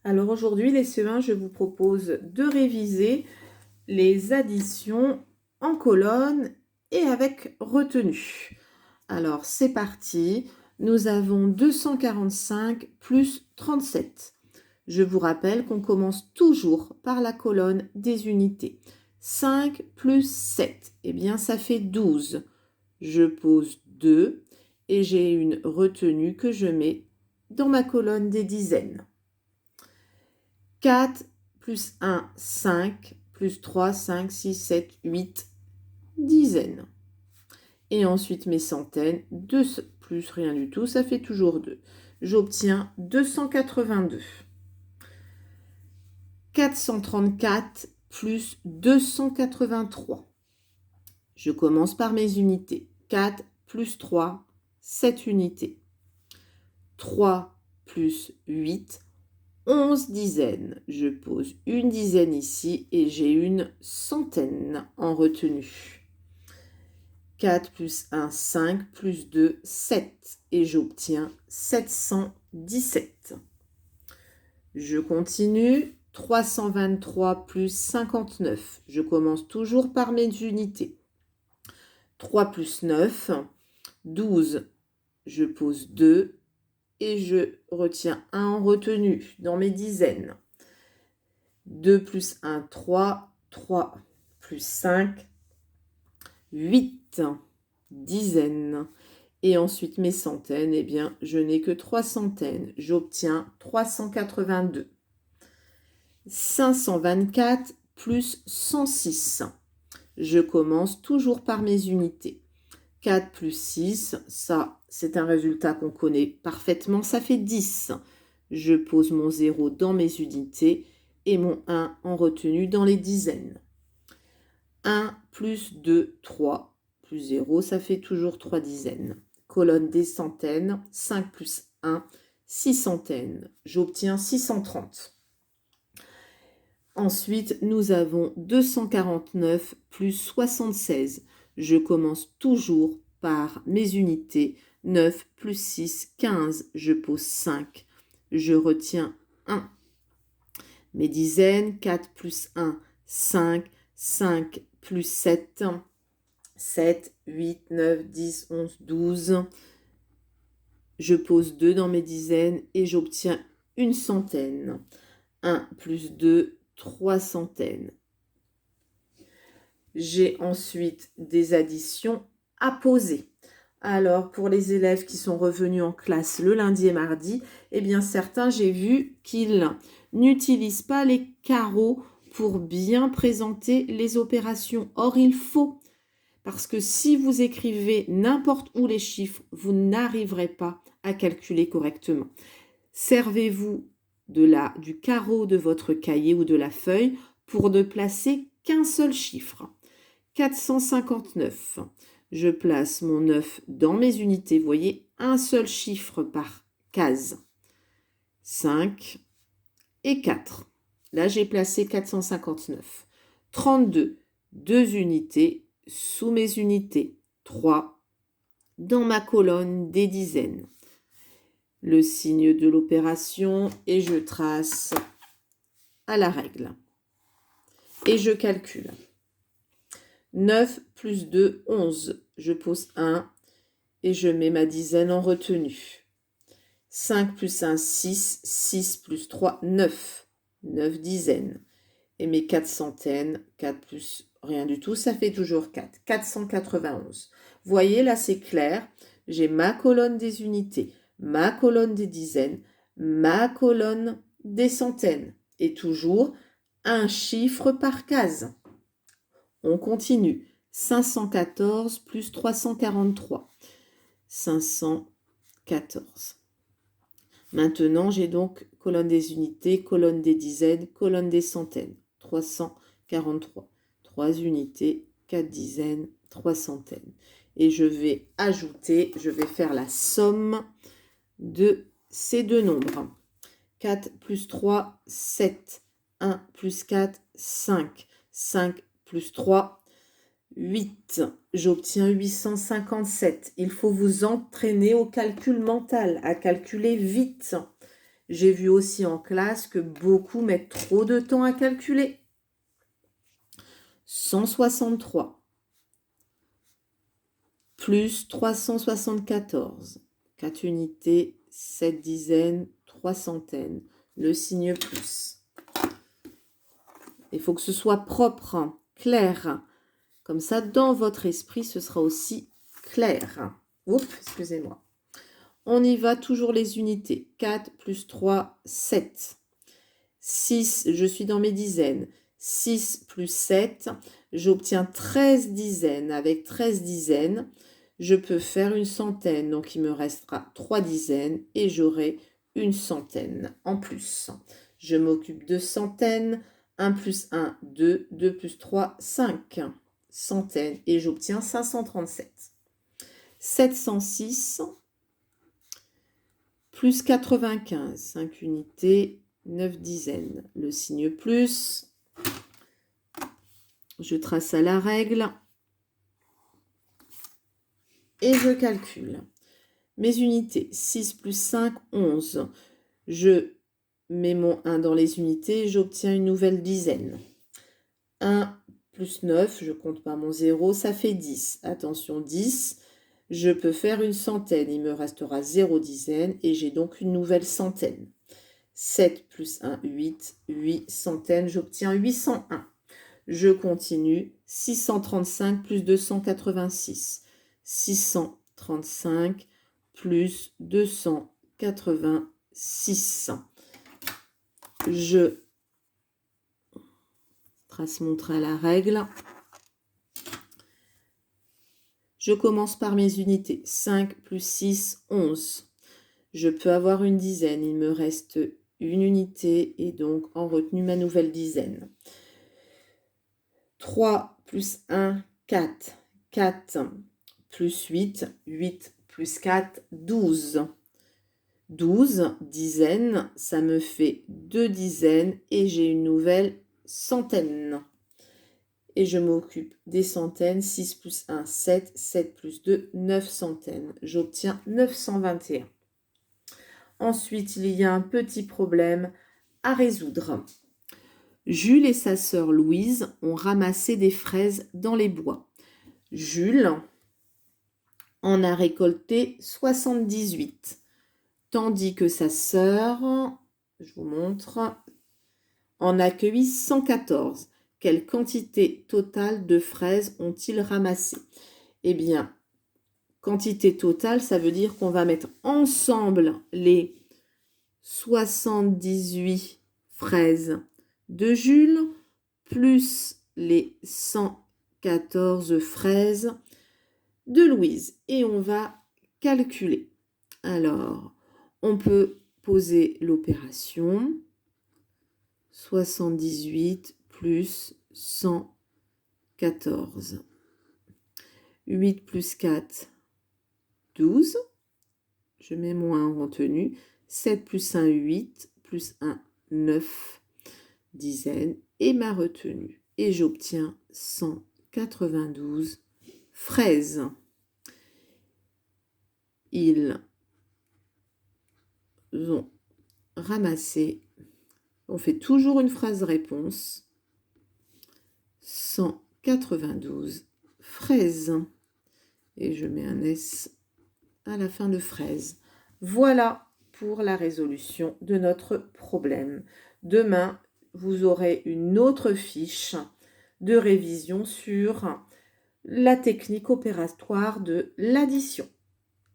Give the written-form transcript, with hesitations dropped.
Alors aujourd'hui, les CE1, je vous propose de réviser les additions en colonne et avec retenue. Alors c'est parti, nous avons 245 plus 37. Je vous rappelle qu'on commence toujours par la colonne des unités. 5 plus 7, eh bien ça fait 12. Je pose 2 et j'ai une retenue que je mets dans ma colonne des dizaines. 4 plus 1, 5, plus 3, 5, 6, 7, 8, dizaines. Et ensuite mes centaines, 2 plus rien du tout, ça fait toujours 2. J'obtiens 282. 434 plus 283. Je commence par mes unités. 4 plus 3, 7 unités. 3 plus 8, 11 dizaines. Je pose une dizaine ici et j'ai une centaine en retenue. 4 plus 1, 5, plus 2, 7. Et j'obtiens 717. Je continue. 323 plus 59. Je commence toujours par mes unités. 3 plus 9, 12. Je pose 2. Et je retiens 1 en retenue dans mes dizaines. 2 plus 1, 3. 3 plus 5, 8 dizaines. Et ensuite mes centaines, eh bien, je n'ai que 3 centaines. J'obtiens 382. 524 plus 106. Je commence toujours par mes unités. 4 plus 6, ça, c'est un résultat qu'on connaît parfaitement, ça fait 10. Je pose mon 0 dans mes unités et mon 1 en retenue dans les dizaines. 1 plus 2, 3, plus 0, ça fait toujours 3 dizaines. Colonne des centaines, 5 plus 1, 6 centaines. J'obtiens 630. Ensuite, nous avons 249 plus 76. Je commence toujours par mes unités. 9 plus 6, 15. Je pose 5. Je retiens 1. Mes dizaines, 4 plus 1, 5. 5 plus 7, 7, 8, 9, 10, 11, 12. Je pose 2 dans mes dizaines et j'obtiens une centaine. 1 plus 2, 3 centaines. J'ai ensuite des additions à poser. Alors, pour les élèves qui sont revenus en classe le lundi et mardi, eh bien, certains, j'ai vu qu'ils n'utilisent pas les carreaux pour bien présenter les opérations. Or, il faut, parce que si vous écrivez n'importe où les chiffres, vous n'arriverez pas à calculer correctement. Servez-vous du carreau de votre cahier ou de la feuille pour ne placer qu'un seul chiffre. 459. Je place mon 9 dans mes unités. Vous voyez, un seul chiffre par case. 5 et 4. Là, j'ai placé 459. 32. 2 unités sous mes unités. 3 dans ma colonne des dizaines. Le signe de l'opération et je trace à la règle. Et je calcule. 9 plus 2, 11. Je pose 1 et je mets ma dizaine en retenue. 5 plus 1, 6. 6 plus 3, 9. 9 dizaines. Et mes 4 centaines, 4 plus rien du tout, ça fait toujours 4. 491. Vous voyez, là, c'est clair. J'ai ma colonne des unités, ma colonne des dizaines, ma colonne des centaines. Et toujours un chiffre par case. On continue. 514 plus 343. 514. Maintenant, j'ai donc colonne des unités, colonne des dizaines, colonne des centaines. 343. 3 unités, 4 dizaines, 3 centaines. Et je vais ajouter, je vais faire la somme de ces deux nombres. 4 plus 3, 7. 1 plus 4, 5. 5 plus 3, 8. J'obtiens 857. Il faut vous entraîner au calcul mental, à calculer vite. J'ai vu aussi en classe que beaucoup mettent trop de temps à calculer. 163 plus 374. 4 unités, 7 dizaines, 3 centaines. Le signe plus. Il faut que ce soit propre, hein, clair. Comme ça, dans votre esprit, ce sera aussi clair. Oups, excusez-moi. On y va, toujours les unités. 4 plus 3, 7. 6, je suis dans mes dizaines. 6 plus 7, j'obtiens 13 dizaines. Avec 13 dizaines, je peux faire une centaine. Donc, il me restera 3 dizaines et j'aurai une centaine en plus. Je m'occupe de centaines. 1 plus 1, 2. 2 plus 3, 5 centaines. Et j'obtiens 537. 706 plus 95. 5 unités, 9 dizaines. Le signe plus. Je trace à la règle. Et je calcule. Mes unités, 6 plus 5, 11. Je mets mon 1 dans les unités, j'obtiens une nouvelle dizaine. 1 plus 9, je compte pas mon 0, ça fait 10. Attention, 10, je peux faire une centaine. Il me restera 0 dizaine et j'ai donc une nouvelle centaine. 7 plus 1, 8. 8 centaines, j'obtiens 801. Je continue. 635 plus 286. 635 plus 286. Je trace mon trait à la règle. Je commence par mes unités. 5 plus 6, 11. Je peux avoir une dizaine. Il me reste une unité et donc en retenue ma nouvelle dizaine. 3 plus 1, 4. 4 plus 8. 8 plus 4, 12. 12 dizaines, ça me fait 2 dizaines et j'ai une nouvelle centaine. Et je m'occupe des centaines. 6 plus 1, 7. 7 plus 2, 9 centaines. J'obtiens 921. Ensuite, il y a un petit problème à résoudre. Jules et sa sœur Louise ont ramassé des fraises dans les bois. Jules en a récolté 78, tandis que sa sœur, je vous montre, en a cueilli 114. Quelle quantité totale de fraises ont-ils ramassé? Eh bien, quantité totale, ça veut dire qu'on va mettre ensemble les 78 fraises de Jules plus les 114 fraises de Louise. Et on va calculer. Alors, on peut poser l'opération. 78 plus 114. 8 plus 4, 12. Je mets moins en retenue. 7 plus 1, 8. Plus 1, 9 dizaines. Et ma retenue. Et j'obtiens 192 fraises. Ils ont ramassé. On fait toujours une phrase réponse. 192 fraises. Et je mets un S à la fin de fraise. Voilà pour la résolution de notre problème. Demain, vous aurez une autre fiche de révision sur la technique opératoire de l'addition.